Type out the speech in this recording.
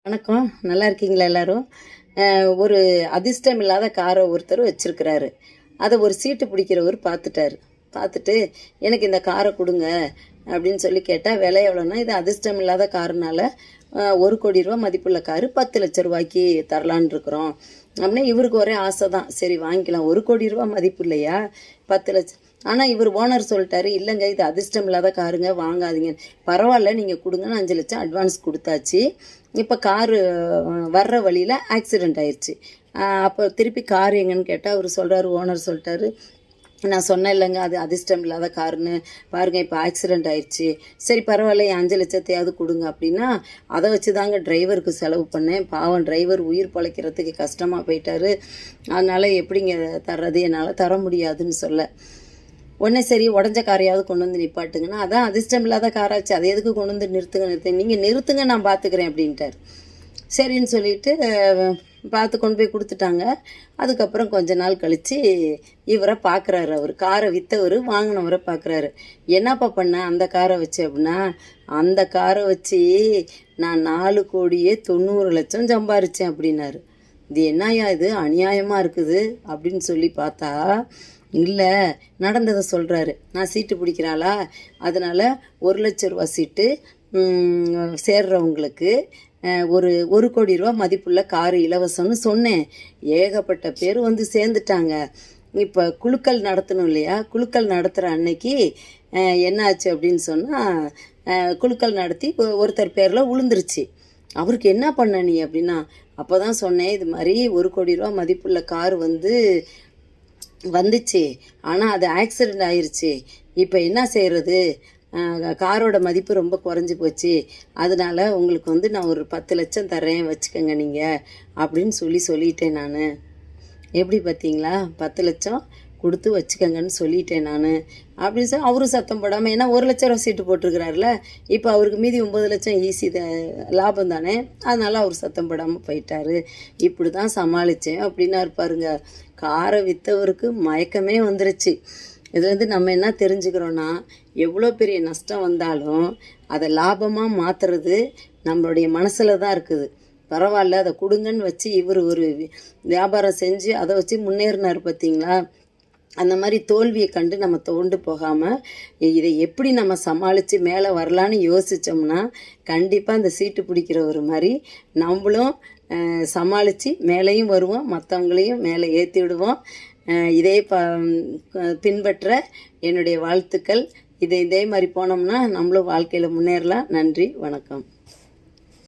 வணக்கம். நல்லா இருக்கீங்களா எல்லாரும்? ஒரு அதிர்ஷ்டம் இல்லாத காரை ஒருத்தர் வச்சிருக்கிறாரு. அதை ஒரு சீட்டு பிடிக்கிறவர் பார்த்துட்டாரு. பார்த்துட்டு எனக்கு இந்த காரை கொடுங்க அப்படின்னு சொல்லி கேட்டால் விலை எவ்வளோன்னா, இது அதிர்ஷ்டம் இல்லாத காருனால 1,00,00,000 ரூபா மதிப்புள்ள காரு 10,00,000 ரூபாய்க்கு தரலான்னு இருக்கிறோம் அப்படின்னா இவருக்கு ஒரே ஆசை தான். சரி வாங்கிக்கலாம், 1,00,00,000 ரூபா மதிப்பு இல்லையா, 10,00,000. ஆனால் இவர் ஓனர் சொல்லிட்டாரு, இல்லைங்க இது அதிர்ஷ்டம் இல்லாத காருங்க, வாங்காதீங்க. பரவாயில்ல நீங்கள் கொடுங்கன்னு 5,00,000 அட்வான்ஸ் கொடுத்தாச்சு. இப்போ காரு வர்ற வழியில் ஆக்சிடெண்ட் ஆயிடுச்சு. அப்போ திருப்பி கார் எங்கன்னு கேட்டால் அவர் சொல்கிறாரு, ஓனர் சொல்லிட்டாரு, நான் சொன்னேன் இல்லைங்க அது அதிர்ஷ்டம் இல்லாத காருன்னு, பாருங்கள் இப்போ ஆக்சிடெண்ட் ஆயிடுச்சு. சரி பரவாயில்ல, என் 5,00,000 கொடுங்க அப்படின்னா, அதை வச்சு தாங்க டிரைவருக்கு செலவு பண்ணேன். பாவம் டிரைவர் உயிர் பழைக்கிறதுக்கு கஷ்டமாக போயிட்டாரு, அதனால் எப்படிங்க தர்றது, என்னால் தர முடியாதுன்னு சொல்ல உடனே சரி உடஞ்ச காரையாவது கொண்டு வந்து நிப்பாட்டுங்கன்னா, அதான் அதிர்ஷ்டம் இல்லாத காராச்சு, அதை எதுக்கு கொண்டு வந்து நிறுத்துங்க, நீங்கள் நிறுத்துங்க நான் பார்த்துக்கிறேன் அப்படின்ட்டார். சரின்னு சொல்லிட்டு பார்த்து கொண்டு போய் கொடுத்துட்டாங்க. அதுக்கப்புறம் கொஞ்ச நாள் கழித்து இவரை பார்க்குறாரு. அவர் காரை விற்றவர் வாங்கினவரை பார்க்குறாரு. என்னப்பா பண்ண அந்த காரை வச்சு அப்படின்னா, அந்த காரை வச்சு நான் 4,90,00,000 சம்பாரித்தேன் அப்படின்னாரு. இது என்னையா இது அநியாயமாக இருக்குது அப்படின்னு சொல்லி பார்த்தா, இல்லை நடந்ததை சொல்கிறாரு. நான் சீட்டு பிடிக்கிறாளா, அதனால் 1,00,000 ரூபா சீட்டு சேர்றவங்களுக்கு ஒரு 1,00,00,000 ரூபா மதிப்புள்ள காரு இலவசம்னு சொன்னேன். ஏகப்பட்ட பேர் வந்து சேர்ந்துட்டாங்க. இப்போ குழுக்கள் நடத்தணும் இல்லையா, குழுக்கள் நடத்துகிற அன்னைக்கு என்னாச்சு அப்படின்னு சொன்னால், குழுக்கள் நடத்தி ஒருத்தர் பேரில் விழுந்துருச்சு. அவருக்கு என்ன பண்ண நீ அப்படின்னா, அப்போ தான் சொன்னேன், இது மாதிரி 1,00,00,000 ரூபா மதிப்புள்ள காரு வந்துச்சு, ஆனால் அது ஆக்சிடெண்ட் ஆயிடுச்சு. இப்போ என்ன செய்கிறது, காரோட மதிப்பு ரொம்ப குறைஞ்சி போச்சு, அதனால் உங்களுக்கு நான் ஒரு 10,00,000 தரேன் வச்சுக்கோங்க நீங்கள் அப்படின்னு சொல்லிட்டேன் நான். எப்படி பார்த்தீங்களா, 10,00,000 கொடுத்து வச்சுக்கோங்கன்னு சொல்லிட்டேன் நான் அப்படின்னு சொல்லி அவரும் சத்தம் போடாமல், ஏன்னா 1,00,000 ரூபா சீட்டு போட்டிருக்கிறாருல, இப்போ அவருக்கு மீதி 9,00,000 ஈஸி லாபம் தானே, அதனால் அவர் சத்தம் போடாமல் போயிட்டார். இப்படி தான் சமாளித்தேன் அப்படின்னா இருப்பாருங்க. காரை விற்றவருக்கு மயக்கமே வந்துருச்சு. இதுலேருந்து நம்ம என்ன தெரிஞ்சுக்கிறோன்னா, எவ்வளோ பெரிய நஷ்டம் வந்தாலும் அதை லாபமாக மாற்றுறது நம்மளுடைய மனசில் தான் இருக்குது. பரவாயில்ல அதை கொடுங்கன்னு வச்சு இவர் ஒரு வியாபாரம் செஞ்சு அதை வச்சு முன்னேறினார் பார்த்தீங்களா. அந்த மாதிரி தோல்வியை கண்டு நம்ம தோண்டு போகாமல் இதை எப்படி நம்ம சமாளித்து மேலே வரலான்னு யோசித்தோம்னா, கண்டிப்பாக இந்த சீட்டு பிடிக்கிற ஒரு மாதிரி நம்மளும் சமாளித்து மேலேயும் வருவோம், மற்றவங்களையும் மேலே ஏற்றி விடுவோம். இதே பின்பற்ற என்னுடைய வாழ்த்துக்கள். இதே மாதிரி போனோம்னா நம்மளும் வாழ்க்கையில் முன்னேறலாம். நன்றி, வணக்கம்.